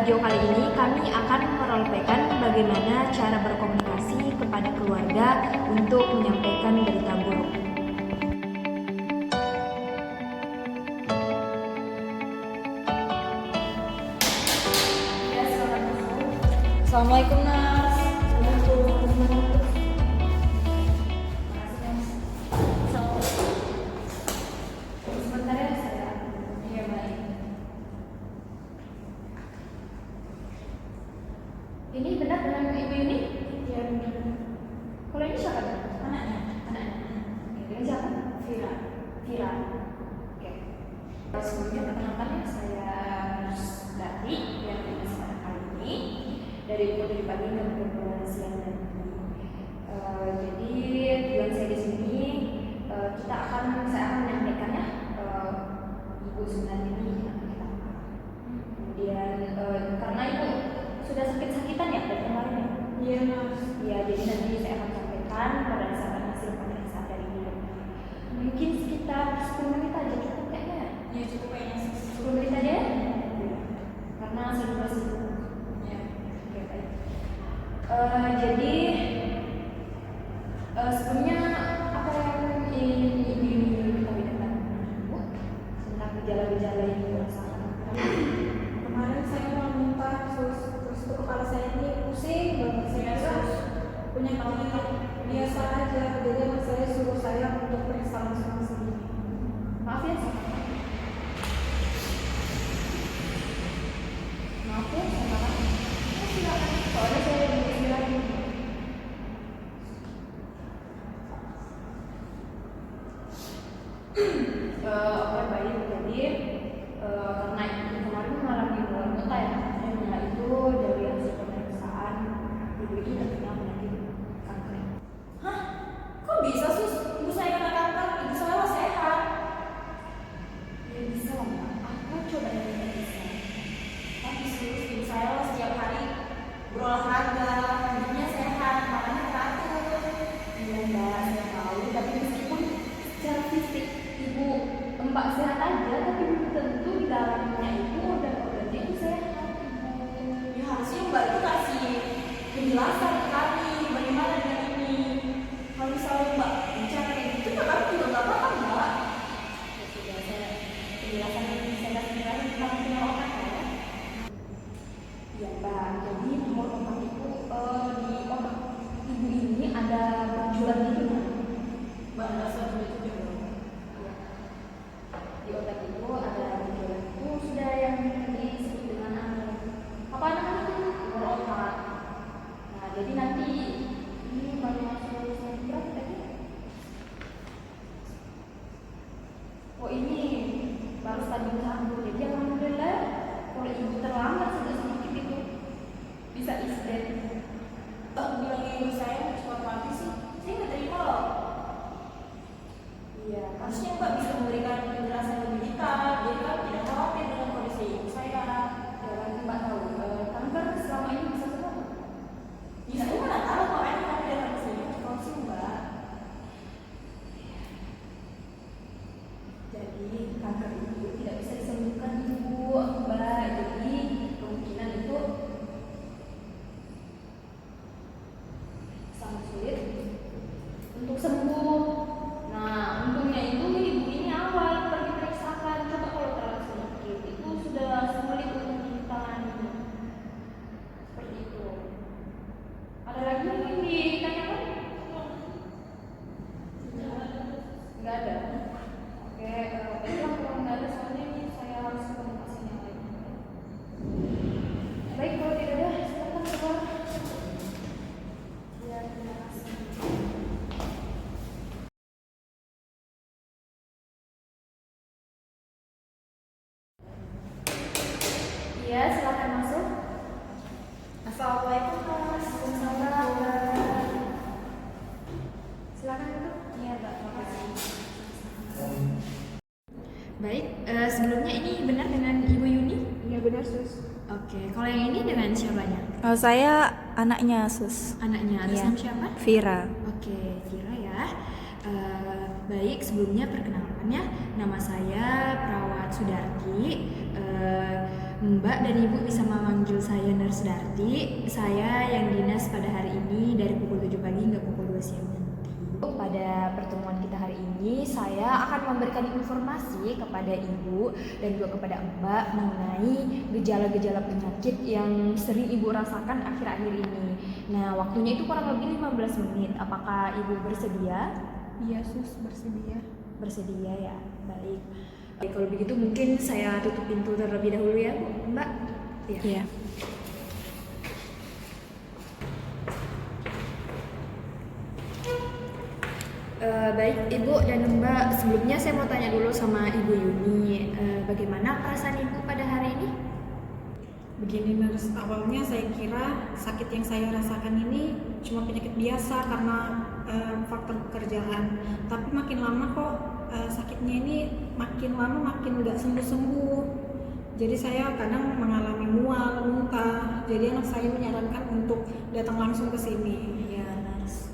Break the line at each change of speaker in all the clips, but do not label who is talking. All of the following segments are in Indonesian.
video kali ini kami akan meroleplay-kan bagaimana cara berkomunikasi kepada keluarga untuk menyampaikan berita buruk. Ya, selamat masuk.
Assalamualaikum, Nas.
Sebentar ya, saya.
Iya, baik.
Ini benar dengan Ibu Yuni?
Iya, benar.
Kalau ini siapa?
Anaknya.
Anaknya. Oke, dengan siapa?
Vira.
Vira. Oke. Sebelumnya perkenalkan ya, saya Nusdati yang di pada kali ini dari pukul 7 pagi hingga pukul 2 siang nanti. Jadi tujuan saya di sini saya akan menyampaikan ya ibu sebenarnya ini anak kita apa. Kemudian karena ibu sudah sakit-sakitan ya dari kemarin ya.
Iya, Nas.
Ya, jadi nanti saya akan sampaikan pada saat hasil pemeriksaan dari ibu. Mungkin sekitar 10 menit aja cukup kayaknya.
Iya, cukup kayaknya
10 menit aja ya? Karena saya juga sibuk.
Iya.
Oke, baik. Jadi sebelumnya apa yang ingin Ibu ketahui tentang Ibu tentang gejala-gejala yang Ibu rasakan?
Kemarin saya mau muntah, terus itu kepala saya ini pusing banget. Saya kira penyakit biasa aja, jadi anak saya suruh saya untuk periksa langsung.
Maaf ya, maaf ya, saya maaf. Silakan. Soalnya saya di lagi. Oke, baik. Jadi karena ibu kemarin mengalami muntah ya, nah itu dari hasil pemeriksaan ibu itu terkena penyakit kanker.
Hah? Kok bisa, Sus? Ibu saya kena kanker, ibu saya sehat.
Ya bisa lah, Mbak. Aku coba yang bisa.
Tapi Sus, ibu saya setiap hari berolahraga, hidupnya sehat, makannya teratur.
Iya Mbak, saya tahu. Tapi meskipun secara fisik ibu Mbak sehat aja, tapi belum tentu di dalamnya itu organ-organnya itu sehat.
Ya harusnya Mbak itu kasih penjelasan ke kami bagaimana dengan ini. Kalau misalnya Mbak bicara kayak gitu, ya kami juga nggak paham, Mbak.
Ya sudah, saya penjelasan saya kasih penjelasan tentang tumor otak ya. Ya Mbak, jadi tumor otak itu di otak ibu ini ada benjolan gitu Mbak.
Mbak nggak setuju itu juga.
Ya. Di otak itu ada benjolan itu sudah yang disebut dengan apa namanya itu tumor otak. Nah, jadi nanti ini baru masuk semester berapa tadi? Oh ini baru stadium 1. Jadi alhamdulillah kalau ibu terlambat sedikit itu bisa isdet.
Bilangnya ibu saya cepat mati sih, saya nggak terima loh.
Iya,
Harusnya Mbak bisa memberikan penjelasan lebih detail, jadi kan tidak khawatir dengan kondisi ibu saya.
ya kan Mbak tahu kanker selama ini bisa sembuh.
Ya saya mana tahu makanya kami datang ke sini untuk konsul, Mbak.
Jadi kanker itu tidak bisa disembuhkan ibu, Mbak. Jadi kemungkinan itu sangat sulit untuk sembuh. Nah, untungnya itu ibu ini awal pergi periksakan. Coba kalau terlalu sedikit itu sudah sulit untuk ditangani. Seperti itu. Ada lagi yang ingin ditanyakan? Nggak ada. Oke, baiklah kalau nggak ada soalnya ini saya harus ketemu pasien yang lain. Baik, kalau tidak ada silakan keluar. Ya, terima kasih. Iya, silakan masuk.
Assalamualaikum, Mas.
Waalaikumsalam. Silakan duduk.
Iya, Mbak. Terima kasih.
Baik, sebelumnya ini benar dengan Ibu Yuni?
Iya benar, Sus.
Oke, kalau yang ini dengan siapanya?
Saya anaknya Sus.
Anaknya, atas
Iya.
nama siapa?
Vira.
Oke, Vira ya. Baik, sebelumnya perkenalkan ya, nama saya Perawat Sudarti. Mbak dan Ibu bisa memanggil saya Nurse Darti. Saya yang dinas pada hari ini dari pukul 7 pagi hingga pukul 2 siang nanti. Pada pertemuan kita hari ini, saya akan memberikan informasi kepada Ibu dan juga kepada Mbak mengenai gejala-gejala penyakit yang sering Ibu rasakan akhir-akhir ini. Nah, waktunya itu kurang lebih 15 menit. Apakah Ibu bersedia?
Iya sus, bersedia.
Bersedia ya, baik. Oke, kalau begitu mungkin saya tutup pintu terlebih dahulu ya, Bu, Mbak.
Iya.
Baik Ibu dan Mbak, sebelumnya saya mau tanya dulu sama Ibu Yuni, bagaimana perasaan Ibu pada hari ini?
Begini Nurse, awalnya saya kira sakit yang saya rasakan ini cuma penyakit biasa karena faktor pekerjaan. Tapi makin lama kok sakitnya ini makin lama makin nggak sembuh-sembuh. Jadi saya kadang mengalami mual, muntah. Jadi anak saya menyarankan untuk datang langsung ke sini.
Ya, Nurse.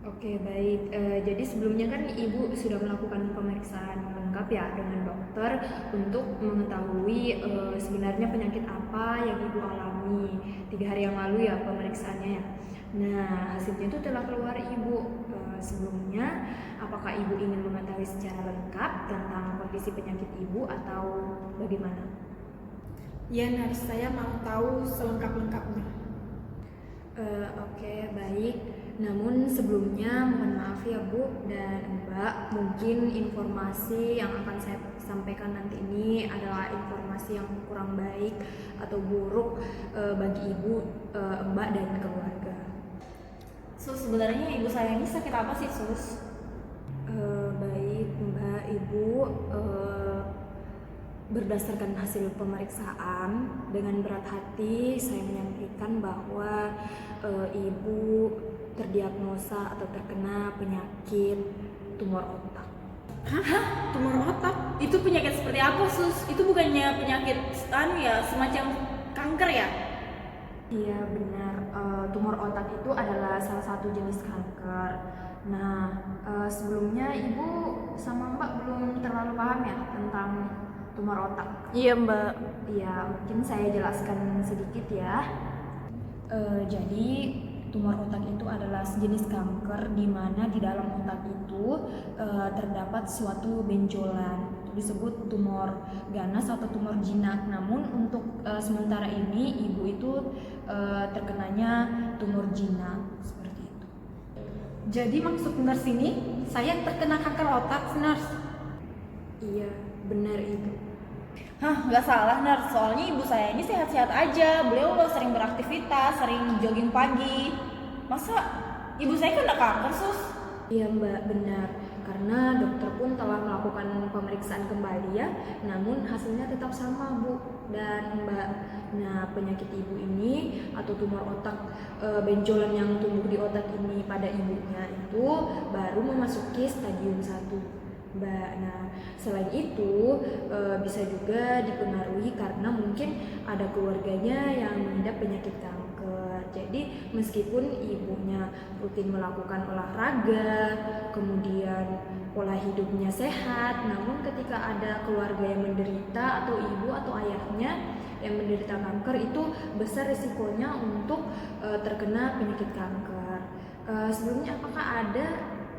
Oke, baik. Jadi sebelumnya kan Ibu sudah melakukan pemeriksaan lengkap ya dengan dokter untuk mengetahui sebenarnya penyakit apa yang Ibu alami 3 hari yang lalu ya pemeriksaannya ya. Nah, hasilnya itu telah keluar Ibu. Sebelumnya, apakah Ibu ingin mengetahui secara lengkap tentang kondisi penyakit Ibu atau bagaimana?
Ya Nurse, saya mau tahu selengkap-lengkapnya.
Oke, baik. Namun sebelumnya mohon maaf ya Bu dan Mbak, mungkin informasi yang akan saya sampaikan nanti ini adalah informasi yang kurang baik atau buruk bagi Ibu, Mbak dan keluarga.
Sebenarnya ibu saya ini sakit apa sih, Sus?
Baik Mbak, Ibu, berdasarkan hasil pemeriksaan dengan berat hati saya menyampaikan bahwa Ibu terdiagnosa atau terkena penyakit tumor otak.
Hah? Tumor otak? Itu penyakit seperti apa, Sus? Itu bukannya penyakit semacam kanker ya?
Iya benar, tumor otak itu adalah salah satu jenis kanker. Nah, sebelumnya Ibu sama Mbak belum terlalu paham ya tentang tumor otak?
Iya, Mbak.
Iya, mungkin saya jelaskan sedikit ya. Jadi tumor otak itu adalah sejenis kanker di mana di dalam otak itu terdapat suatu benjolan, disebut tumor ganas atau tumor jinak. Namun untuk sementara ini Ibu itu terkenanya tumor jinak seperti itu.
Jadi maksud Nurse ini saya terkena kanker otak, Nurse.
Iya, benar Ibu.
Hah, nggak salah, Nurse. Soalnya ibu saya ini sehat-sehat aja. Beliau sering beraktivitas, sering jogging pagi. Masa ibu saya kan nggak kanker, Sus?
Iya Mbak, benar. Karena dokter pun telah melakukan pemeriksaan kembali ya, namun hasilnya tetap sama Bu dan Mbak. Nah, penyakit Ibu ini atau tumor otak, benjolan yang tumbuh di otak ini pada ibunya itu baru memasuki stadium 1 Mbak. Nah, selain itu bisa juga dipengaruhi karena mungkin ada keluarganya yang mengidap penyakit kanker. Jadi meskipun ibunya rutin melakukan olahraga, kemudian pola hidupnya sehat, namun ketika ada keluarga yang menderita atau ibu atau ayahnya yang menderita kanker, itu besar risikonya untuk terkena penyakit kanker. Sebelumnya apakah ada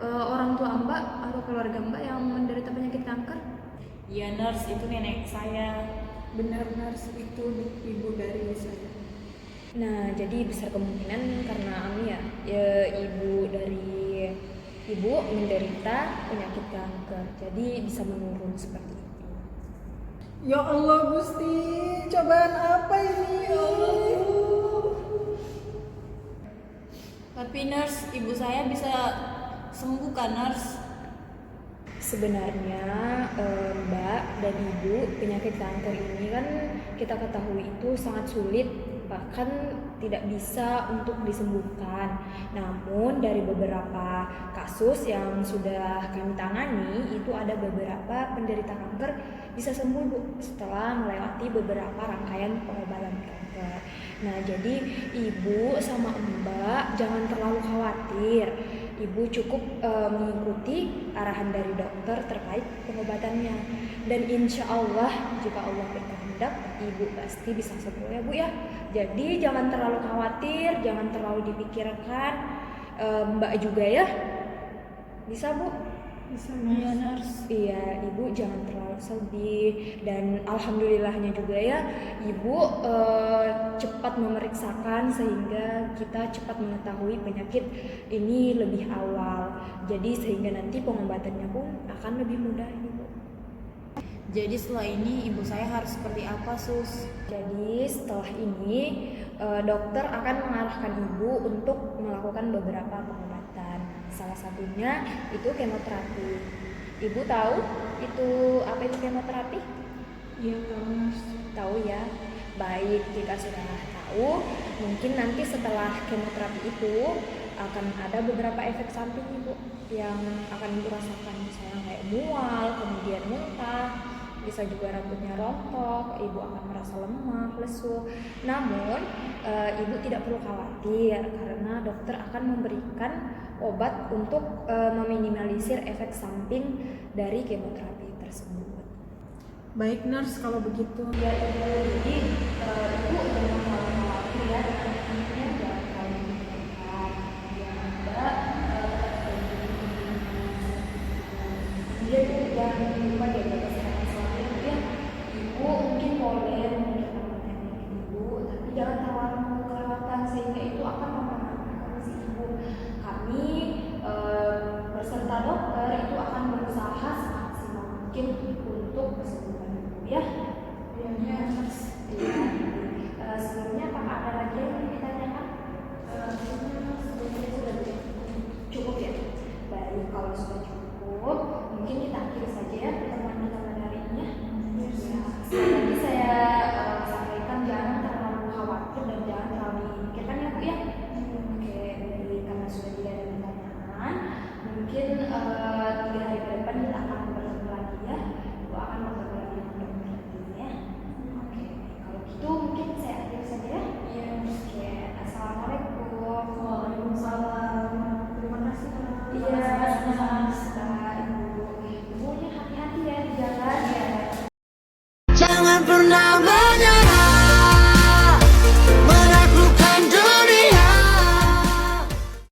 orang tua Mbak atau keluarga Mbak yang menderita penyakit kanker?
Iya, Nurse, itu nenek saya.
Benar Nurse, itu ibu dari saya.
Nah, jadi besar kemungkinan karena ibu dari ibu menderita penyakit kanker, jadi bisa menurun seperti itu.
Ya Allah Gusti, cobaan apa ini? Ya Allah.
Tapi Nurse, ibu saya bisa sembuh kan, Nurse?
Sebenarnya Mbak dan Ibu, penyakit kanker ini kan kita ketahui itu sangat sulit, bahkan tidak bisa untuk disembuhkan. Namun dari beberapa kasus yang sudah kami tangani, itu ada beberapa penderita kanker bisa sembuh Bu setelah melewati beberapa rangkaian pengobatan kanker. Nah, jadi Ibu sama Mbak jangan terlalu khawatir. Ibu cukup mengikuti arahan dari dokter terkait pengobatannya, dan insya Allah jika Allah berkehendak kehendak, ibu pasti bisa sembuh ya bu ya. Jadi jangan terlalu khawatir, jangan terlalu dipikirkan. Mbak juga ya, bisa bu?
Bisa
Iya
nurse.
nurse.
Iya, ibu jangan terlalu sedih, dan alhamdulillahnya juga ya, ibu cepat memeriksakan sehingga kita cepat mengetahui penyakit ini lebih awal. Jadi sehingga nanti pengobatannya pun akan lebih mudah ibu.
Jadi setelah ini ibu saya harus seperti apa sus?
Jadi setelah ini dokter akan mengarahkan ibu untuk melakukan beberapa pengobatan. Salah satunya itu kemoterapi. Ibu tahu itu apa itu kemoterapi?
Iya tahu nurse.
Tahu ya. Baik, jika sudah tahu, mungkin nanti setelah kemoterapi itu akan ada beberapa efek samping ibu yang akan ibu rasakan, misalnya kayak mual, kemudian muntah, bisa juga rambutnya rontok, ibu akan merasa lemah, lesu. Namun ibu tidak perlu khawatir karena dokter akan memberikan obat untuk meminimalisir efek samping dari kemoterapi tersebut.
Baik nurse kalau begitu.
Ya ibu, jadi ibu jangan terlalu khawatir ya, dengan anaknya jangan terlalu dipikirkan. Yang ada dia jangan lupa jaga kesehatan selalu ya. Ibu mungkin boleh memikirkan penyakit ibu, tapi jangan terlalu kelewatan sehingga itu akan mempengaruhi kondisi ibu. Kami berserta dokter itu akan berusaha semaksimal mungkin untuk kesembuhan ibu ya.
Iya nurse.
Sebelumnya apakah ada lagi yang ingin ditanyakan? Sebelumnya sudah cukup ya. Baik, kalau sudah cukup, mungkin kita akhiri saja ya pertemuan kita pada hari ini ya. Sekali lagi saya sampaikan jangan terlalu khawatir dan jangan terlalu dipikirkan ya bu ya. Oke, jadi karena sudah tidak ada pertanyaan, mungkin 3 hari ke depan kita akan bertemu lagi ya. Ibu akan bertemu lagi dengan dokter nantinya ya. Oke, kalau gitu mungkin saya akhiri saja ya.
Iya.
Oke, assalamualaikum.
Waalaikumsalam. Terima kasih nurse.
Iya, sama-sama ibu. Ibunya hati-hati ya di jalan ya.
Jangan pernah